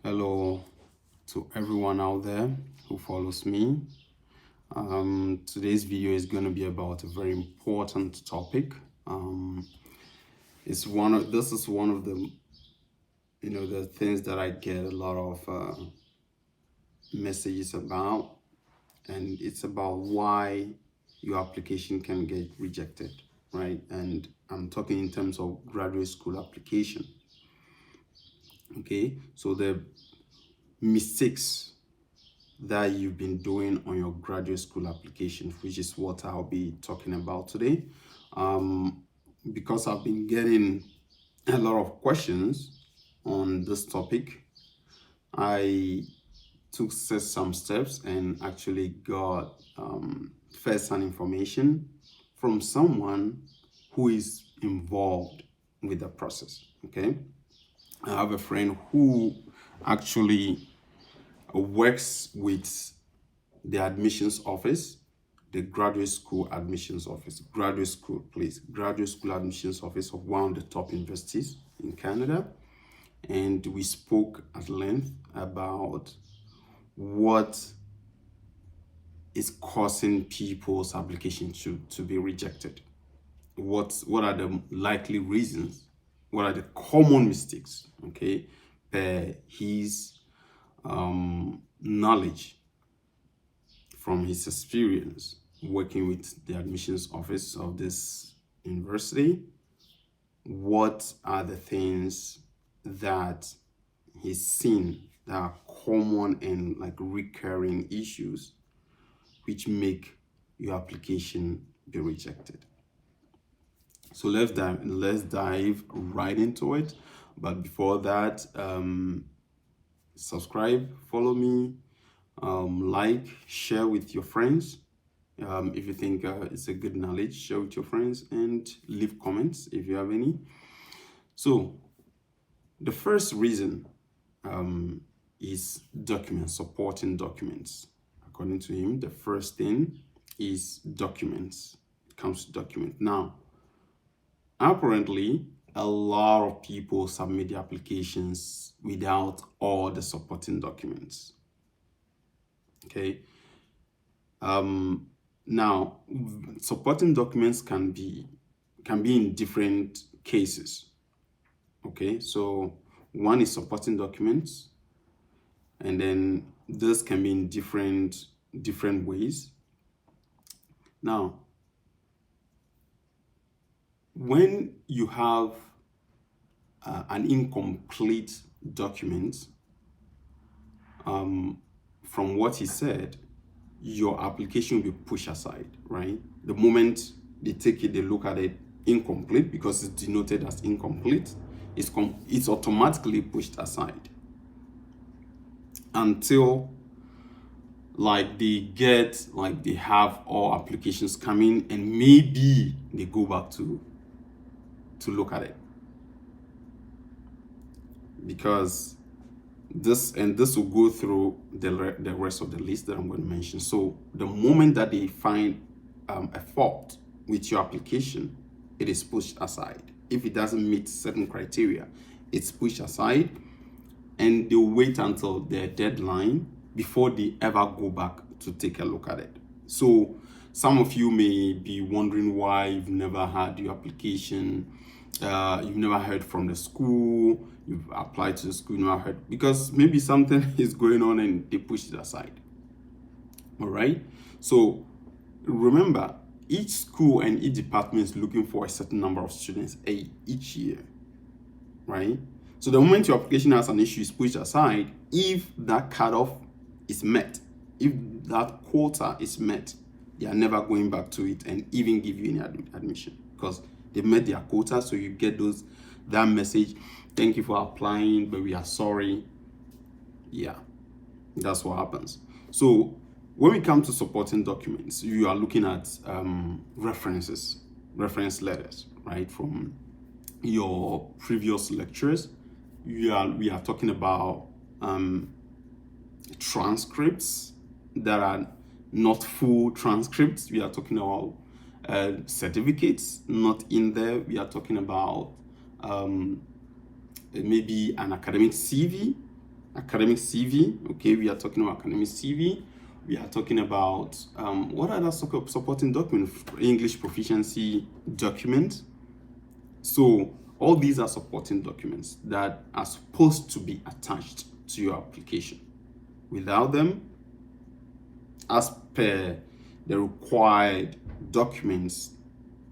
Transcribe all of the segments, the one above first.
Hello to everyone out there who follows me. Today's video is going to be about a very important topic. This is one of the things that I get a lot of messages about, and it's about why your application can get rejected, right? And I'm talking in terms of graduate school application. Okay, so the mistakes that you've been doing on your graduate school application, which is what I'll be talking about today. Because I've been getting a lot of questions on this topic, I took some steps and actually got first-hand information from someone who is involved with the process. Okay, I have a friend who actually works with the admissions office, the graduate school admissions office, graduate school admissions office of one of the top universities in Canada. And we spoke at length about what is causing people's application to be rejected. What are the likely reasons? What are the common mistakes? Okay, per his knowledge from his experience working with the admissions office of this university. What are the things that he's seen that are common and like recurring issues which make your application be rejected? So let's dive right into it. But before that, subscribe, follow me, like, share with your friends. If you think it's a good knowledge, share with your friends and leave comments if you have any. So the first reason is documents, supporting documents. According to him, the first thing is documents. It comes to document. Now, apparently, a lot of people submit the applications without all the supporting documents. Okay. Now, supporting documents can be in different cases. Okay, so one is supporting documents, and then this can be in different ways. Now, when you have an incomplete document, from what he said, your application will be pushed aside, right? The moment they take it, they look at it incomplete because it's denoted as incomplete, it's automatically pushed aside until they have all applications coming, and maybe they go back to look at it, because this will go through the rest of the list that I'm going to mention. So the moment that they find a fault with your application, it is pushed aside. If it doesn't meet certain criteria, it's pushed aside, and they'll wait until their deadline before they ever go back to take a look at it. So some of you may be wondering why you've never had your application, you've never heard from the school, you've applied to the school, never heard, because maybe something is going on and they pushed it aside. All right. So remember, each school and each department is looking for a certain number of students each year, right? So the moment your application has an issue, is pushed aside. If that cutoff is met, if that quota is met, they are never going back to it and even give you any admission, because they met their quota. So you get that message, thank you for applying, but we are sorry. Yeah, that's what happens. So when we come to supporting documents, you are looking at reference letters, right, from your previous lectures. We are talking about transcripts that are not full transcripts. We are talking about certificates not in there. We are talking about maybe an academic CV, academic CV. Okay, we are talking about academic CV. We are talking about what other supporting document? English proficiency document. So all these are supporting documents that are supposed to be attached to your application. Without them, as per the required documents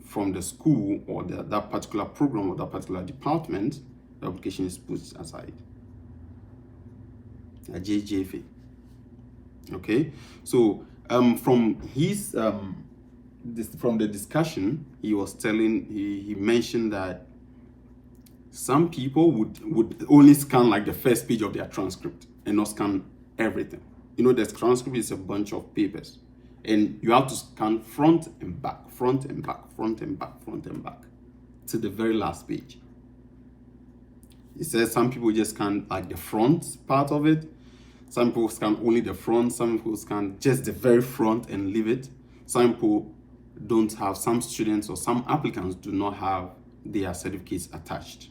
from the school or that particular program or that particular department, the application is put aside. A JJFA. Okay, so from his from the discussion, he was telling, he mentioned that some people would only scan like the first page of their transcript and not scan everything. You know, the transcript is a bunch of papers, and you have to scan front and back, front and back, front and back, front and back to the very last page. He says some people just scan like the front part of it. Some people scan only the front. Some people scan just the very front and leave it. Some people don't have, some students or some applicants do not have their certificates attached.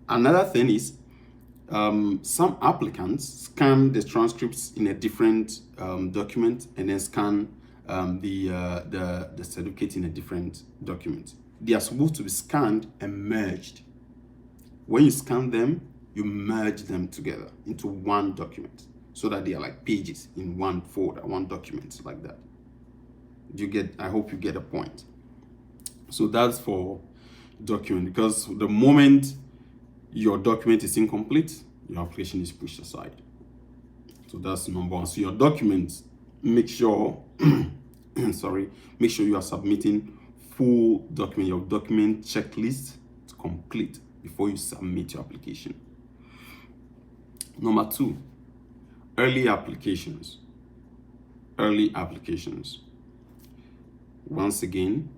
Another thing is some applicants scan the transcripts in a different document and then scan the certificate in a different document. They are supposed to be scanned and merged. When you scan them, you merge them together into one document so that they are like pages in one folder, one document like that. You get, I hope you get a point. So that's for document, because the moment your document is incomplete, your application is pushed aside. So that's number one. So your documents, make sure make sure you are submitting full document, your document checklist to complete before you submit your application. Number two, early applications. Early applications. Once again,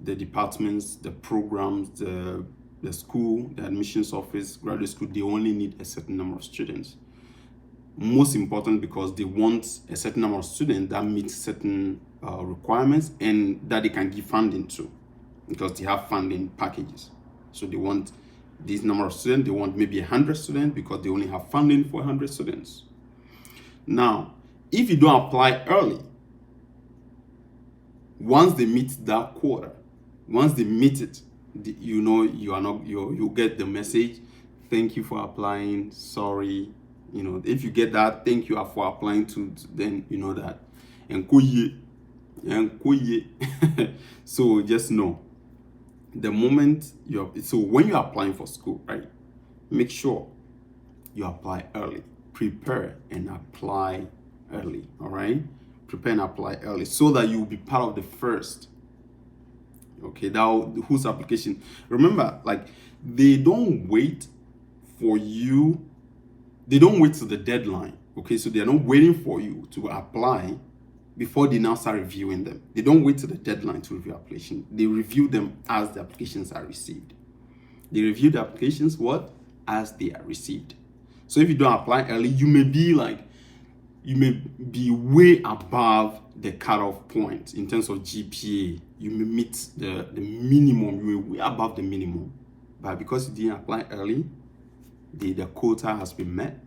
the departments, the programs, the school, the admissions office, graduate school, they only need a certain number of students. Most important, because they want a certain number of students that meet certain requirements and that they can give funding to, because they have funding packages. So they want this number of students, they want maybe 100 students because they only have funding for 100 students. Now, if you don't apply early, once they meet that quota, once they meet it, you know, you get the message, thank you for applying, sorry. You know, if you get that, thank you for applying to, then you know that. So just know, the moment so when you're applying for school, right, make sure you apply early. Prepare and apply early. All right, prepare and apply early so that you'll be part of the first. Okay, now whose application? Remember, like, they don't wait for you. They don't wait to the deadline. Okay, so they are not waiting for you to apply before they now start reviewing them. They don't wait to the deadline to review application. They review them as the applications are received. They review the applications as they are received. So if you don't apply early, you may be way above the cutoff point in terms of GPA. You may meet the minimum. You may be way above the minimum, but because you didn't apply early, the quota has been met,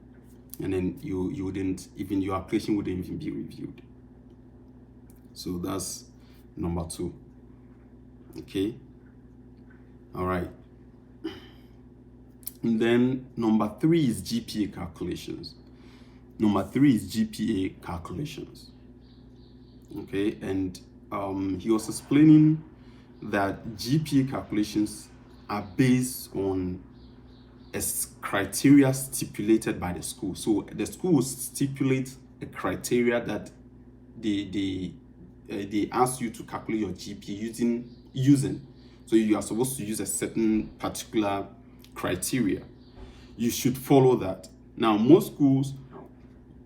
and then you wouldn't even, your application wouldn't even be reviewed. So that's number two. Okay, all right. And then number three is GPA calculations. Okay, and he was explaining that GPA calculations are based on a criteria stipulated by the school. So the school will stipulate a criteria that they ask you to calculate your GPA using. So you are supposed to use a certain particular criteria. You should follow that. Now, most schools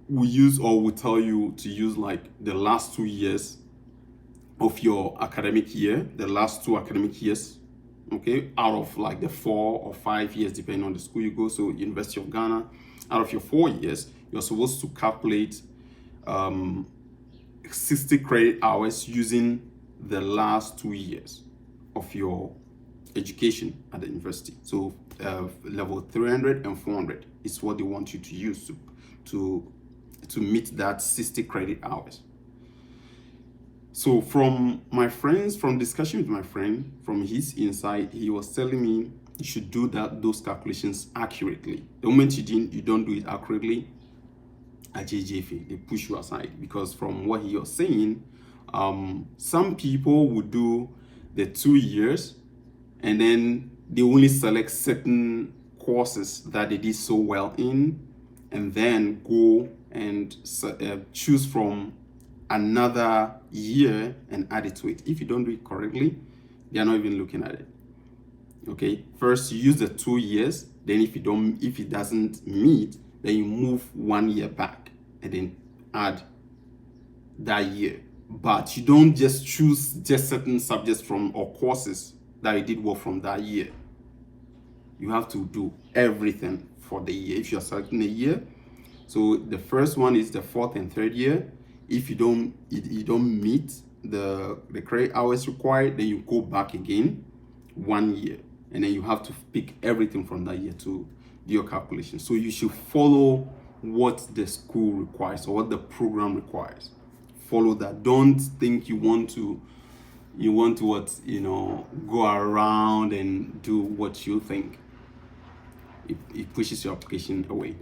will use, or will tell you to use, like, the last 2 years of your academic year, the last 2 academic years, okay, out of like the 4 or 5 years, depending on the school you go. So University of Ghana, out of your 4 years, you're supposed to calculate 60 credit hours using the last 2 years of your education at the university. So level 300 and 400 is what they want you to use to meet that 60 credit hours. So from discussion with my friend, from his insight, he was telling me you should do those calculations accurately. The moment you don't do it accurately, at JJF, they push you aside, because from what he was saying, some people would do the 2 years and then they only select certain courses that they did so well in, and then go and choose from another year and add it to it. If you don't do it correctly, they are not even looking at it. Okay, first you use the 2 years, then if it doesn't meet, then you move 1 year back and then add that year. But you don't just choose just certain subjects from or courses that you did well from that year. You have to do everything for the year. If you're selecting a year, so the first one is the fourth and third year. If you don't meet the credit hours required, then you go back again 1 year, and then you have to pick everything from that year to do your calculation. So you should follow what the school requires or what the program requires. Follow that. Don't think you want to go around and do what you think. It pushes your application away,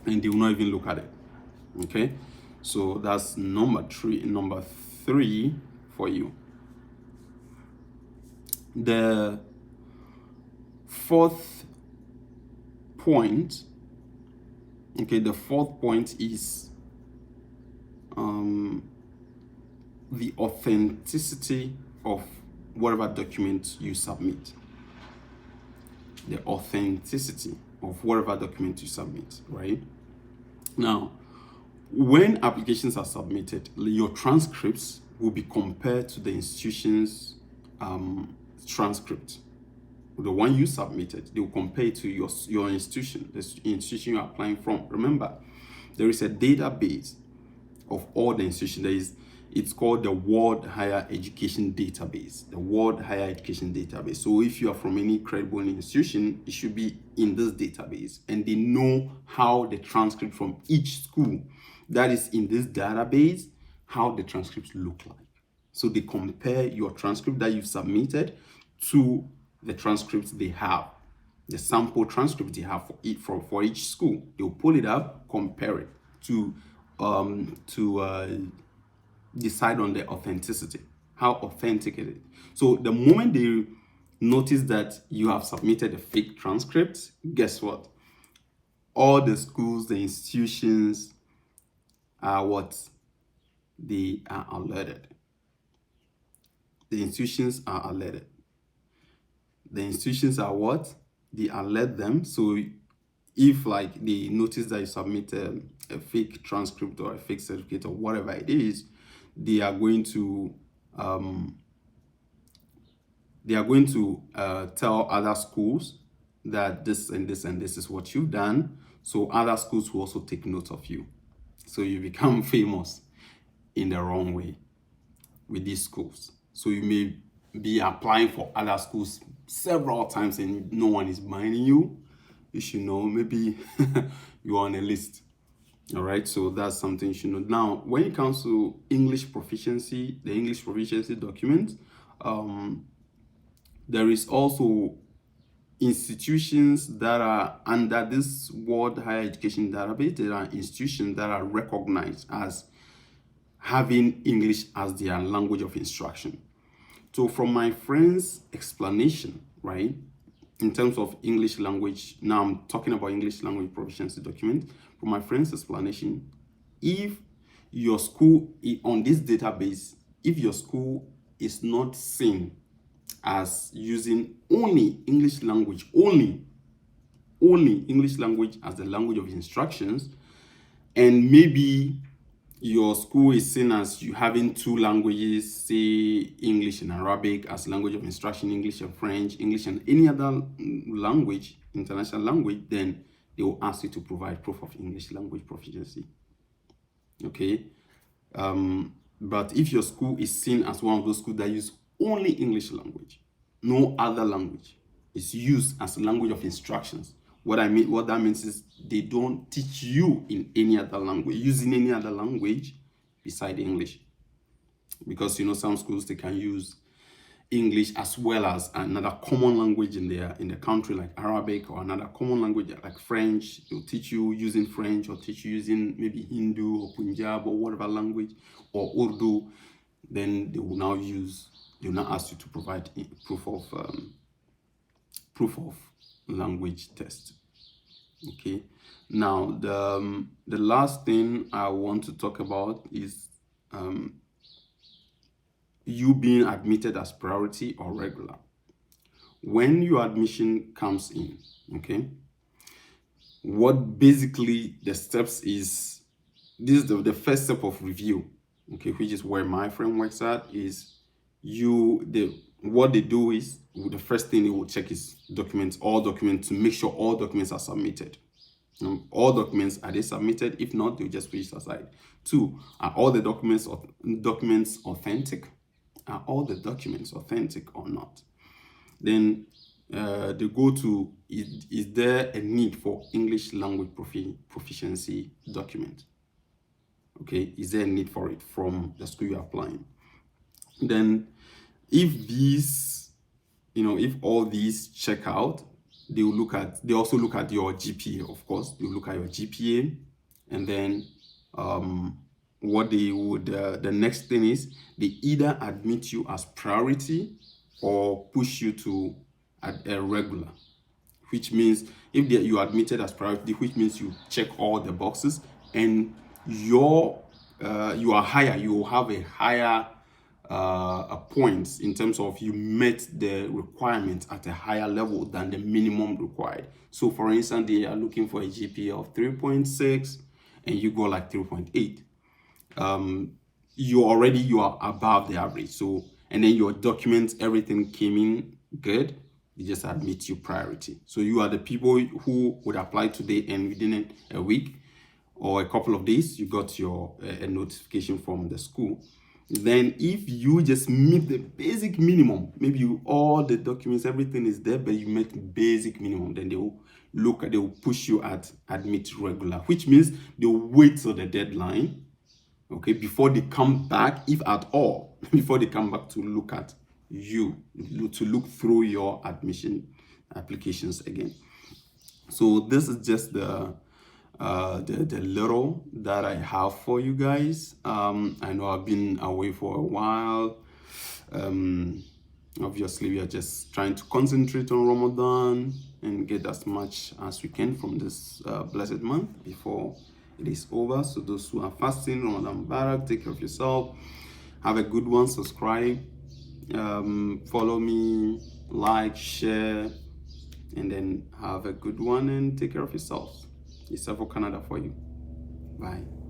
and they will not even look at it. Okay, so that's number three for you. The fourth point, the fourth point is the authenticity of whatever document you submit. The authenticity of whatever document you submit, right? Now, when applications are submitted, your transcripts will be compared to the institution's transcript. The one you submitted, they will compare it to your institution, the institution you're applying from. Remember, there is a database of all the institutions. It's called the World Higher Education Database. The World Higher Education Database. So if you are from any credible institution, it should be in this database, and they know how the transcript from each school that is in this database, how the transcripts look like. So they compare your transcript that you've submitted to the transcripts they have, the sample transcripts they have for each school. They'll pull it up, compare it to decide on the authenticity, how authentic it is. So the moment they notice that you have submitted a fake transcript, guess what? All the schools, the institutions are what? They are alerted. The institutions are alerted. The institutions are what? They alert them. So if they notice that you submit a fake transcript or a fake certificate or whatever it is, they are going to tell other schools that this and this and this is what you've done. So other schools will also take note of you. So you become famous in the wrong way with these schools. So you may be applying for other schools several times and no one is minding you. You should know, maybe you're on a list. All right, so that's something you should know. Now, when it comes to English proficiency, the English proficiency document, there is also institutions that are under this World Higher Education Database. There are institutions that are recognized as having English as their language of instruction. So from my friend's explanation, right, in terms of English language, now I'm talking about English language proficiency document. From my friend's explanation, if your school on this database, if your school is not seen as using only English language, only English language as the language of instructions, and maybe your school is seen as you having two languages, say English and Arabic as language of instruction, English and French, English and any other language, international language, then they will ask you to provide proof of English language proficiency. Okay. But if your school is seen as one of those schools that use only English language, no other language. It's used as a language of instructions. What that means is they don't teach you in any other language, using any other language beside English. Because some schools, they can use English as well as another common language in the country, like Arabic, or another common language like French. They'll teach you using French, or teach you using maybe Hindu or Punjab or whatever language, or Urdu. Then they will now ask you to provide proof of language test. Okay. Now the last thing I want to talk about is you being admitted as priority or regular. When your admission comes in, okay, what basically the steps is, this is the first step of review, okay, which is where my friend works at. Is what they do is, the first thing they will check is all documents, to make sure all documents are submitted. All documents, are they submitted? If not, they'll just push it aside. 2, are all the documents authentic? Are all the documents authentic or not? Then they go to, is there a need for English language proficiency document? Okay, is there a need for it from the school you're applying? Then if all these check out, they also look at your GPA, of course. They will look at your GPA, and then the next thing is, they either admit you as priority or push you to a regular, which means if you are admitted as priority, which means you check all the boxes, and you are higher, you will have a higher points in terms of you met the requirement at a higher level than the minimum required. So for instance, they are looking for a GPA of 3.6 and you go like 3.8. You are above the average. So, and then your documents, everything came in good, they just admit you priority. So you are the people who would apply today, and within a week or a couple of days, you got a notification from the school. Then if you just meet the basic minimum, maybe all the documents, everything is there, but you met basic minimum, then they will push you at admit regular, which means they'll wait till the deadline, okay, before they come back, if at all, before they come back to look at to look through your admission applications again. So this is just the little that I have for you guys. I know I've been away for a while. Obviously, we are just trying to concentrate on Ramadan and get as much as we can from this blessed month before it is over. So those who are fasting, Ramadan Barak, take care of yourself. Have a good one. Subscribe, follow me, like, share, and then have a good one and take care of yourselves. It's for Canada for you. Bye.